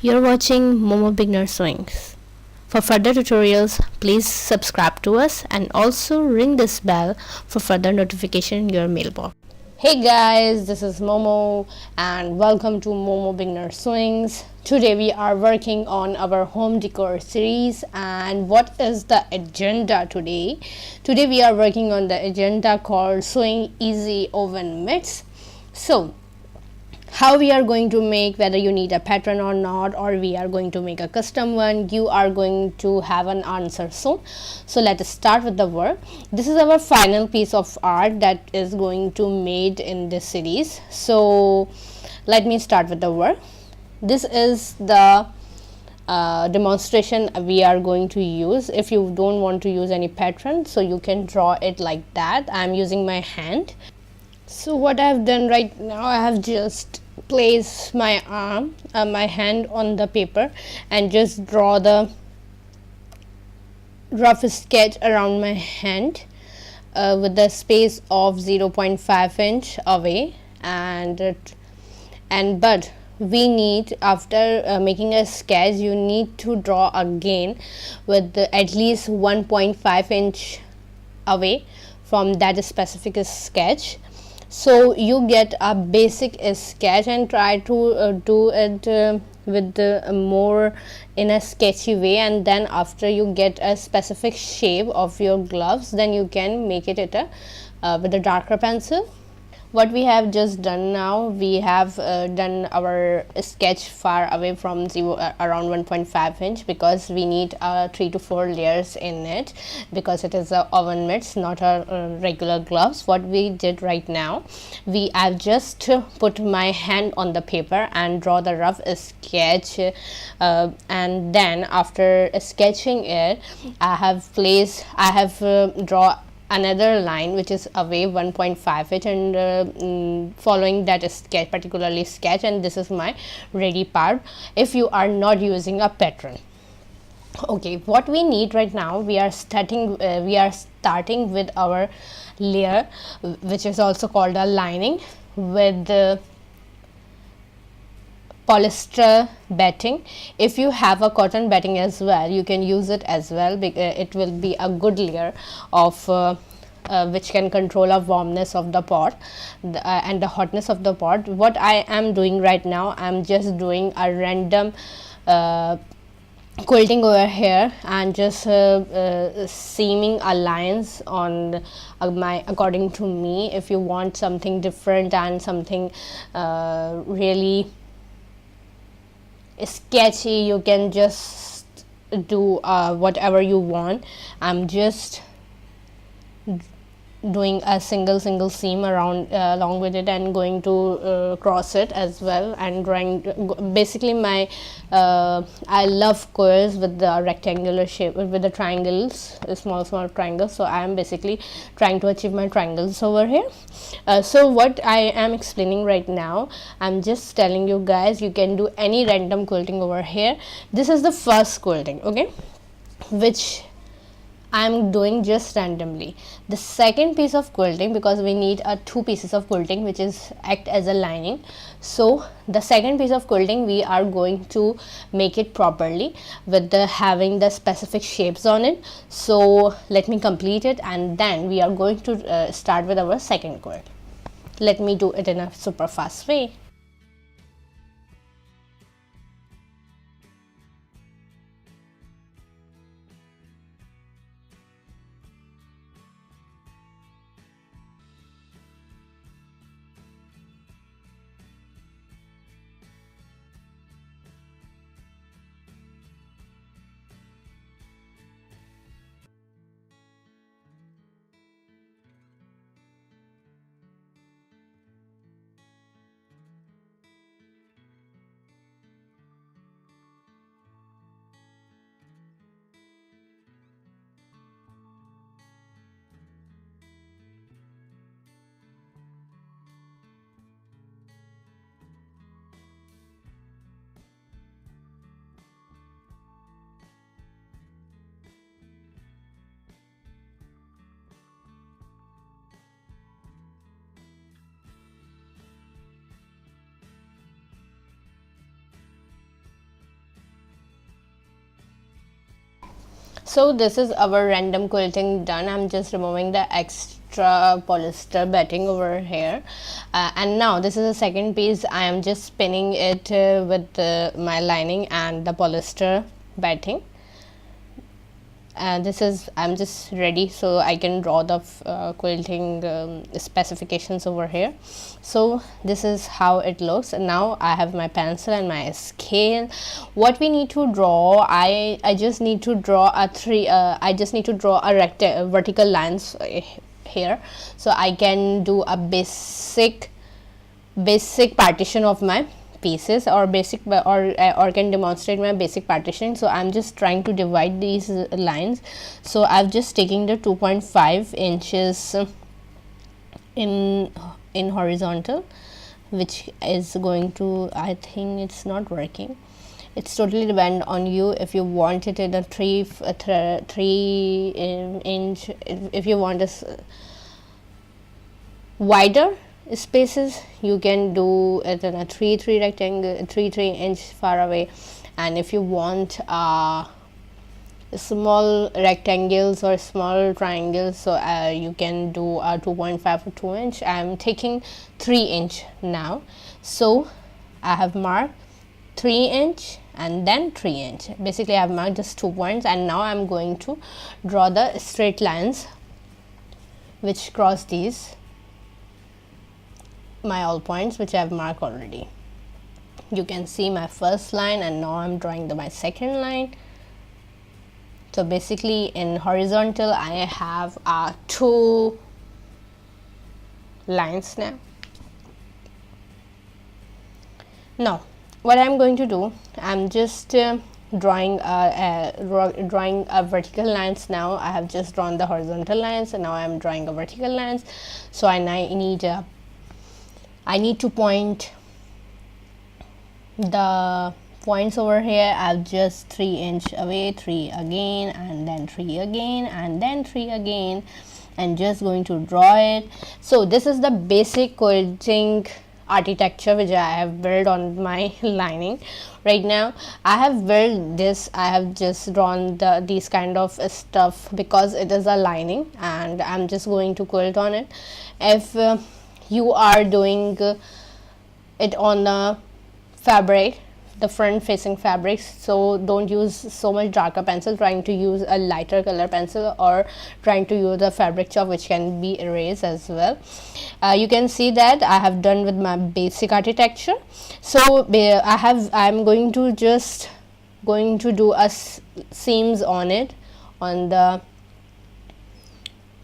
You're watching Momo Beginner Swings. For further tutorials, please subscribe to us and also ring this bell for further notification in your mailbox. Hey guys, this is Momo and welcome to Momo Beginner Swings. Today we are working on our home decor series, and what is the agenda today? Today we are working on the agenda called Sewing Easy Oven Mitts. So how we are going to make, whether you need a pattern or not, or we are going to make a custom one, you are going to have an answer soon. So let us start with the work. This is our final piece of art that is going to made in this series. So let me start with the work. This is the demonstration we are going to use. If you don't want to use any pattern, so you can draw it like that. I am using my hand. So what I have done right now, I have just placed my arm, my hand on the paper and just draw the rough sketch around my hand with the space of 0.5 inch away, but we need, after making a sketch, you need to draw again with at least 1.5 inch away from that specific sketch. So you get a basic sketch and try to do it with the more in a sketchy way, and then after you get a specific shape of your gloves, then you can make it with a darker pencil. What we have just done now, we have done our sketch far away from around 1.5 inch, because we need 3 to 4 layers in it, because it is a oven mitts, not a regular gloves. What we did right now, I've just put my hand on the paper and draw the rough sketch, and then after sketching it, I have draw another line which is away 1.5 inch, and following that sketch, particularly sketch, and this is my ready part if you are not using a pattern. Okay, what we need right now, we are starting with our layer, which is also called a lining, with polyester batting. If you have a cotton batting as well, you can use it as well. It will be a good layer of which can control a warmness of the pot and the hotness of the pot. What I am doing right now, I'm just doing a random quilting over here and just seaming a lines on my, according to me. If you want something different and something really sketchy, you can just do whatever you want. I'm just doing a single seam around along with it, and going to cross it as well, and drawing basically my I love coils with the rectangular shape, with the triangles, small triangles. So I am basically trying to achieve my triangles over here. So what I am explaining right now, I'm just telling you guys, you can do any random quilting over here. This is the first quilting, okay, which I'm doing just randomly. The second piece of quilting, because we need 2 pieces of quilting which is act as a lining. So the second piece of quilting, we are going to make it properly with having the specific shapes on it. So let me complete it, and then we are going to start with our second quilt. Let me do it in a super fast way. So this is our random quilting done. I'm just removing the extra polyester batting over here, and now this is the second piece. I am just spinning it with my lining and the polyester batting. This is, I'm just ready, so I can draw the quilting specifications over here. So this is how it looks. And now I have my pencil and my scale. What we need to draw, I just need to draw a vertical lines here, so I can do a basic partition of my pieces, or can demonstrate my basic partitioning. So I'm just trying to divide these lines. So I've just taking the 2.5 inches in horizontal, which is going to, I think it's not working. It's totally depend on you. If you want it in a 3 inch, if you want this wider spaces, you can do it in a 3 rectangle, 3 inch far away. And if you want small rectangles or small triangles, so you can do a 2.5 or 2 inch. I'm taking 3 inch now, so I have marked 3 inch and then 3 inch. Basically I have marked just 2 points, and now I'm going to draw the straight lines which cross these my all points, which I've marked already. You can see my first line, and now I'm drawing my second line. So basically in horizontal I have 2 lines now. Now what I'm going to do, I'm just drawing a vertical lines. Now I have just drawn the horizontal lines, and now I'm drawing a vertical lines. So I need to point the points over here. I'll just 3 inch away, 3 again, and then 3 again, and then 3 again, and just going to draw it. So this is the basic quilting architecture which I have built on my lining. Right now I have built this, I have just drawn these kind of stuff because it is a lining, and I'm just going to quilt on it. If you are doing it on the fabric, the front facing fabrics, so don't use so much darker pencil, trying to use a lighter color pencil, or trying to use the fabric chalk, which can be erased as well. You can see that I have done with my basic architecture. So I'm going to do a seams on it, on the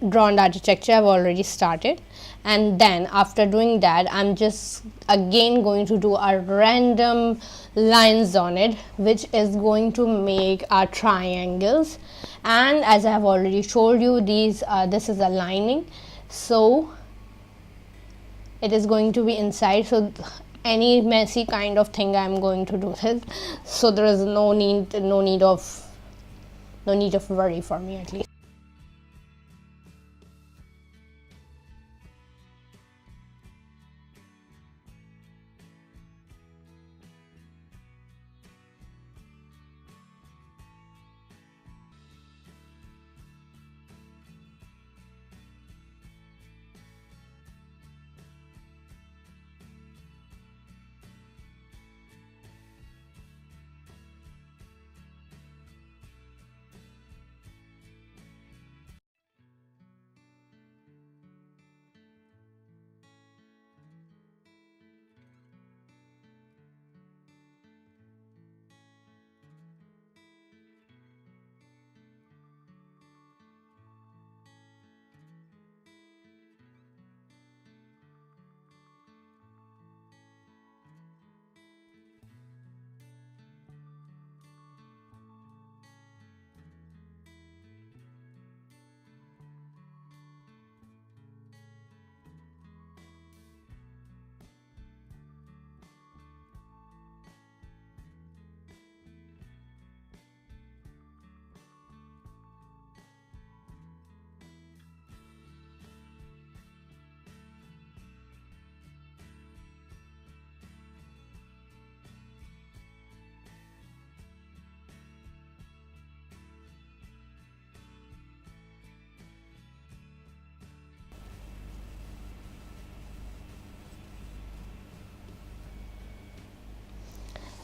drawn architecture I've already started. And then after doing that, I'm just again going to do a random lines on it, which is going to make our triangles. And as I have already told you, this is a lining, so it is going to be inside. So any messy kind of thing I'm going to do this, so there is no need of worry for me, at least.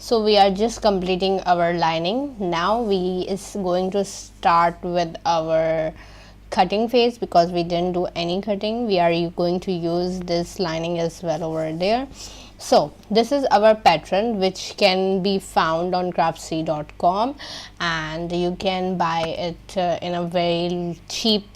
So we are just completing our lining. Now we is going to start with our cutting phase, because we didn't do any cutting. We are going to use this lining as well over there. So this is our pattern, which can be found on craftsy.com, and you can buy it in a very cheap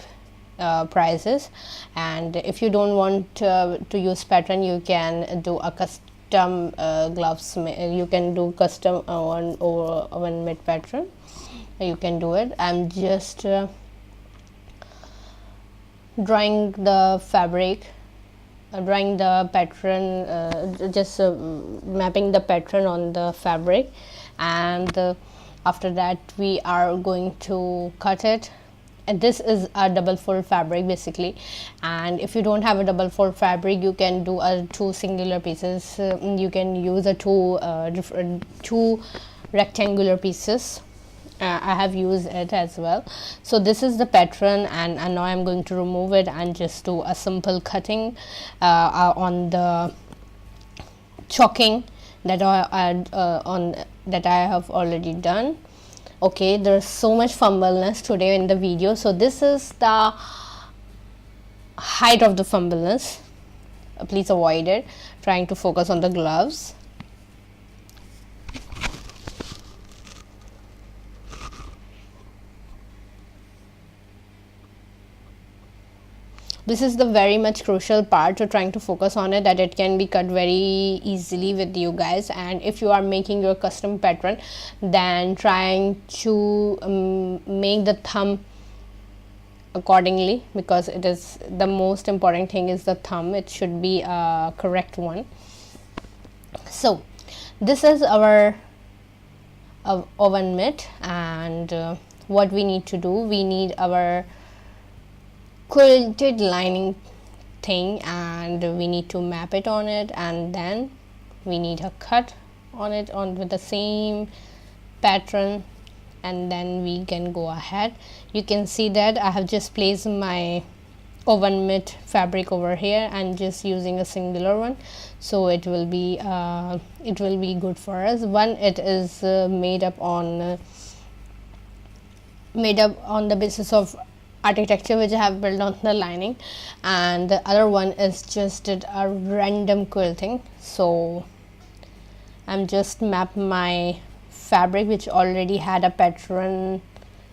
prices. And if you don't want to use pattern, you can do a custom gloves. You can do custom oven made pattern. You can do it. I'm just drawing the fabric, drawing the pattern, just mapping the pattern on the fabric, and after that we are going to cut it. And this is a double fold fabric basically, and if you don't have a double fold fabric, you can do a two singular pieces. You can use a two rectangular pieces. I have used it as well. So this is the pattern, and now I'm going to remove it and just do a simple cutting on the choking that I have already done. Okay, there's so much fumbleness today in the video, so this is the height of the fumbleness. Please avoid it. Trying to focus on the gloves. This is the very much crucial part, to trying to focus on it, that it can be cut very easily with you guys. And if you are making your custom pattern, then trying to make the thumb accordingly, because it is the most important thing is the thumb. It should be a correct one. So this is our oven mitt, and what we need to do, we need our quilted lining thing, and we need to map it on it, and then we need a cut on it with the same pattern, and then we can go ahead. You can see that I have just placed my oven mitt fabric over here and just using a singular one, so it will be good for us. One, it is made up on the basis of architecture which I have built on the lining, and the other one is just a random quilting. So I'm just map my fabric which already had a pattern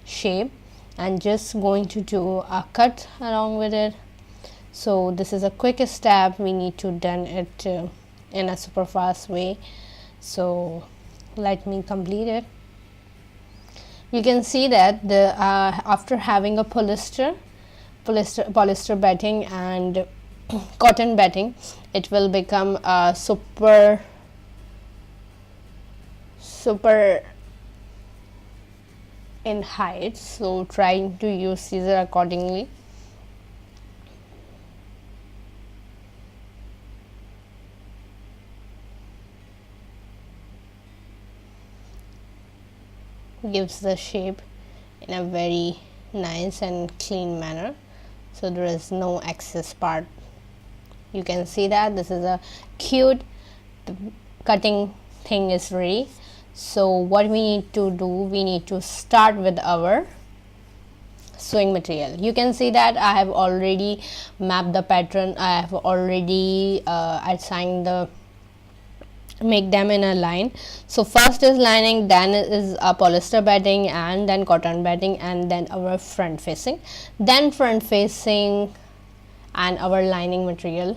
shape, and just going to do a cut along with it. So this is a quick step. We need to done it in a super fast way. So let me complete it. You can see that the after having a polyester batting and cotton batting, it will become a super in height. So trying to use scissor accordingly. Gives the shape in a very nice and clean manner, so there is no excess part. You can see that this is a cute, the cutting thing is ready. So what we need to do, we need to start with our sewing material. You can see that I have already mapped the pattern. I have already assigned the make them in a line. So first is lining, then is a polyester batting, and then cotton batting, and then our front facing, then front facing and our lining material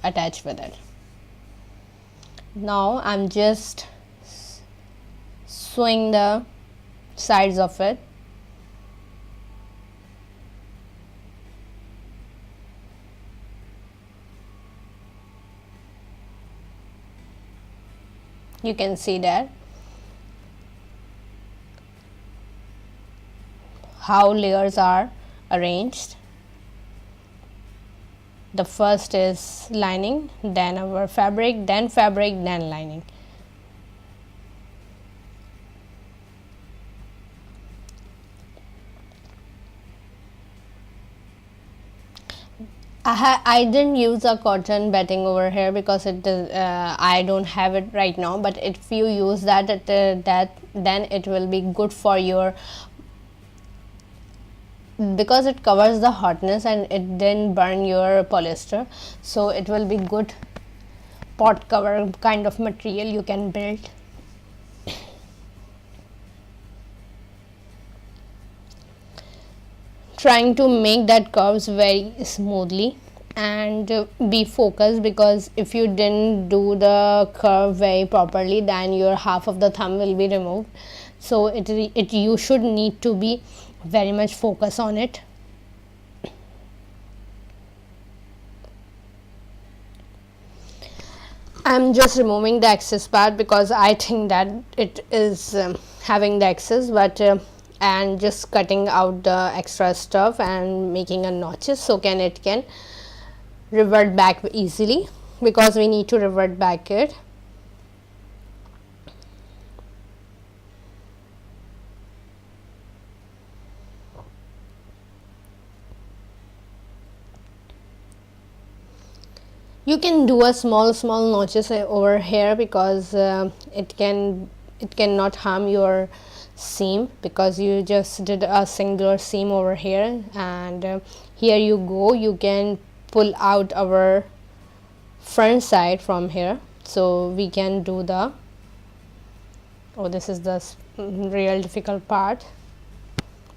attached with it. Now I'm just sewing the sides of it. You can see that how layers are arranged. The first is lining, then our fabric, then lining. I didn't use a cotton batting over here because it does, I don't have it right now, but if you use that then it will be good for your, because it covers the hotness and it didn't burn your polyester, so it will be good pot cover kind of material you can build. Trying to make that curves very smoothly and be focused, because if you didn't do the curve very properly then your half of the thumb will be removed, so it you should need to be very much focused on it. I'm just removing the excess part because I think that it is having the excess, but and just cutting out the extra stuff and making a notches so it can revert back easily, because we need to revert back it. You can do a small notches over here, because it cannot harm your seam, because you just did a singular seam over here, and here you go, you can pull out our front side from here, so we can do the, oh, this is the real difficult part,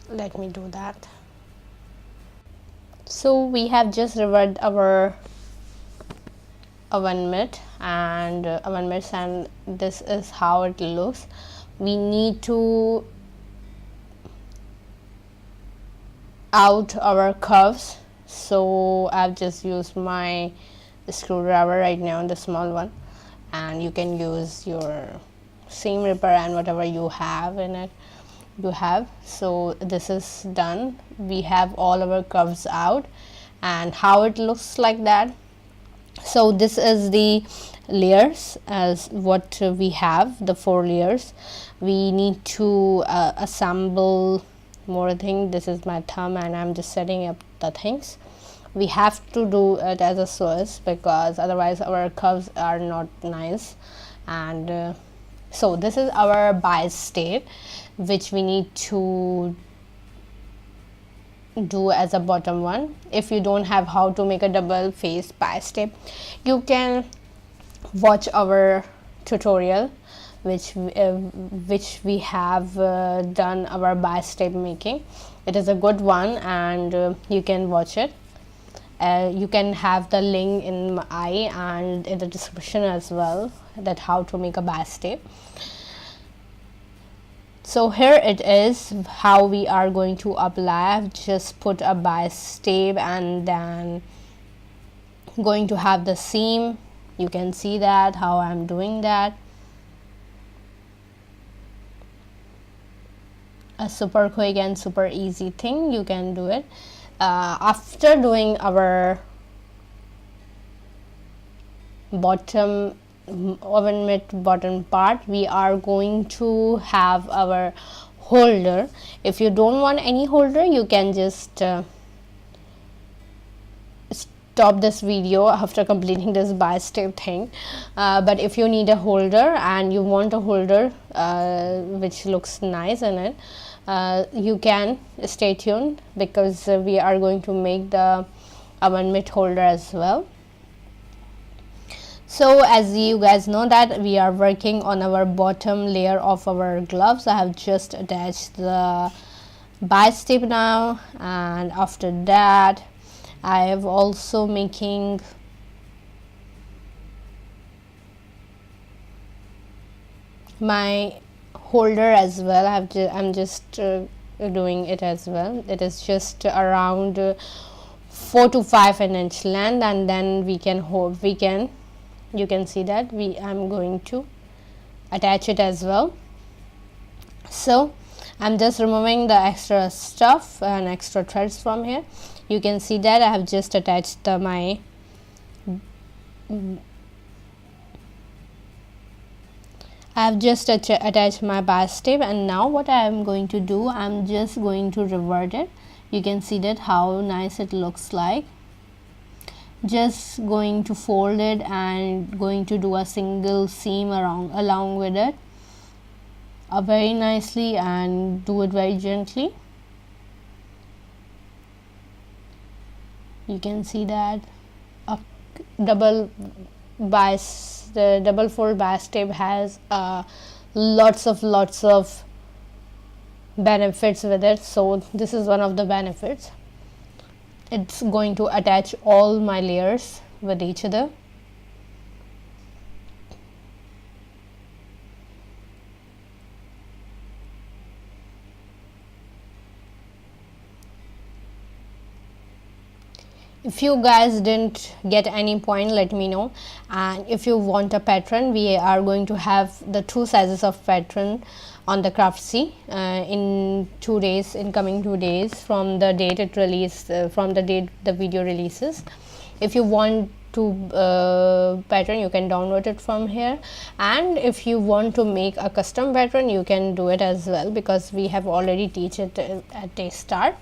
let me do that. So we have just reversed our oven mitt and oven mitts, and this is how it looks. We need to out our curves, so I've just used my screwdriver right now, the small one, and you can use your seam ripper and whatever you have in it you have. So this is done, we have all our curves out, and how it looks like that. So this is the layers as what we have, the 4 layers. We need to assemble more thing. This is my thumb and I'm just setting up the things. We have to do it as a Swiss, because otherwise our curves are not nice. And so this is our bias tape, which we need to do as a bottom one. If you don't have how to make a double face bias tape, you can watch our tutorial which we have done our bias tape making. It is a good one, and you can watch it. You can have the link in my and in the description as well, that how to make a bias tape. So here it is how we are going to apply. I've just put a bias tape and then going to have the seam. You can see that how I'm doing that. A super quick and super easy thing, you can do it. After doing our bottom oven mitt bottom part, we are going to have our holder. If you don't want any holder, you can just stop this video after completing this bias tape thing, but if you need a holder and you want a holder which looks nice in it, you can stay tuned, because we are going to make the oven mitt holder as well. So as you guys know that we are working on our bottom layer of our gloves. I have just attached the bias tape now, and after that I have also making my holder as well. I'm just doing it as well. It is just around 4 to 5 inch length, and then we can you can see that I'm going to attach it as well. So I'm just removing the extra stuff and extra threads from here. You can see that I have just attached my attached my bias tape, and now what I am going to do, I'm just going to revert it. You can see that how nice it looks like. just going to fold it and going to do a single seam along with it very nicely, and do it very gently. You can see that a double bias, the double fold bias tape has lots of benefits with it. So this is one of the benefits. It's going to attach all my layers with each other. If you guys didn't get any point, let me know. And if you want a pattern, we are going to have the 2 sizes of pattern on the Craftsy in 2 days, in coming 2 days from the date it released, from the date the video releases. If you want to pattern, you can download it from here, and if you want to make a custom pattern, you can do it as well, because we have already teach it at the start.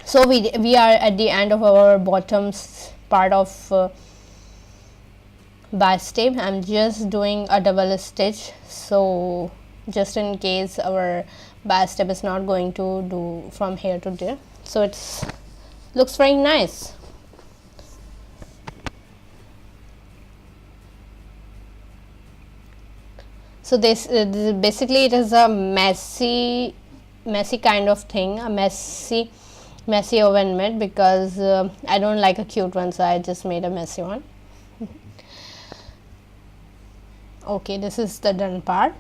So we are at the end of our bottoms part of bias tape. I'm just doing a double stitch, so just in case our bias tape is not going to do from here to there, so it's looks very nice. So this basically it is a messy kind of thing, a messy oven mitt, because I don't like a cute one, so I just made a messy one. Okay, this is the done part.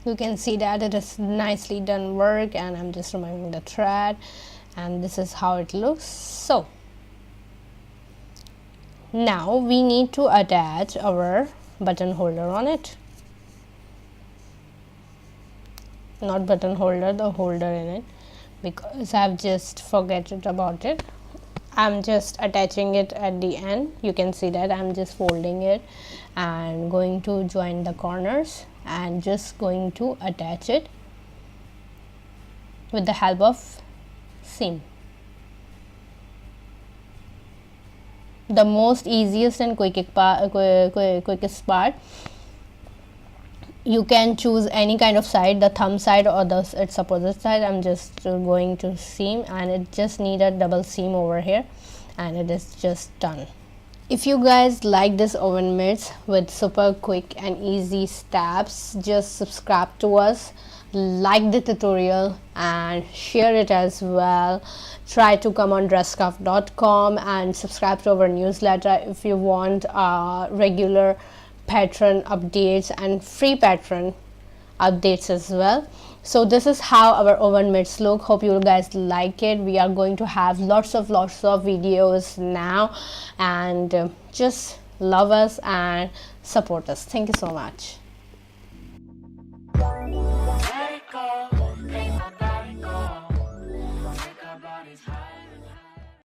You can see that it is nicely done work, and I'm just removing the thread, and this is how it looks. So now we need to attach our button holder on it. Not button holder, the holder in it, because I've just forgotten about it. I'm just attaching it at the end. You can see that I'm just folding it and going to join the corners and just going to attach it with the help of seam. The most easiest and quickest part, you can choose any kind of side, the thumb side or the its opposite side. I'm just going to seam, and it just need a double seam over here, and it is just done. If you guys like this oven mitts with super quick and easy steps, just subscribe to us, like the tutorial and share it as well. Try to come on dresscraft.com and subscribe to our newsletter if you want regular pattern updates and free pattern updates as well. So this is how our oven mitts look. Hope you guys like it. We are going to have lots of videos now, and just love us and support us. Thank you so much.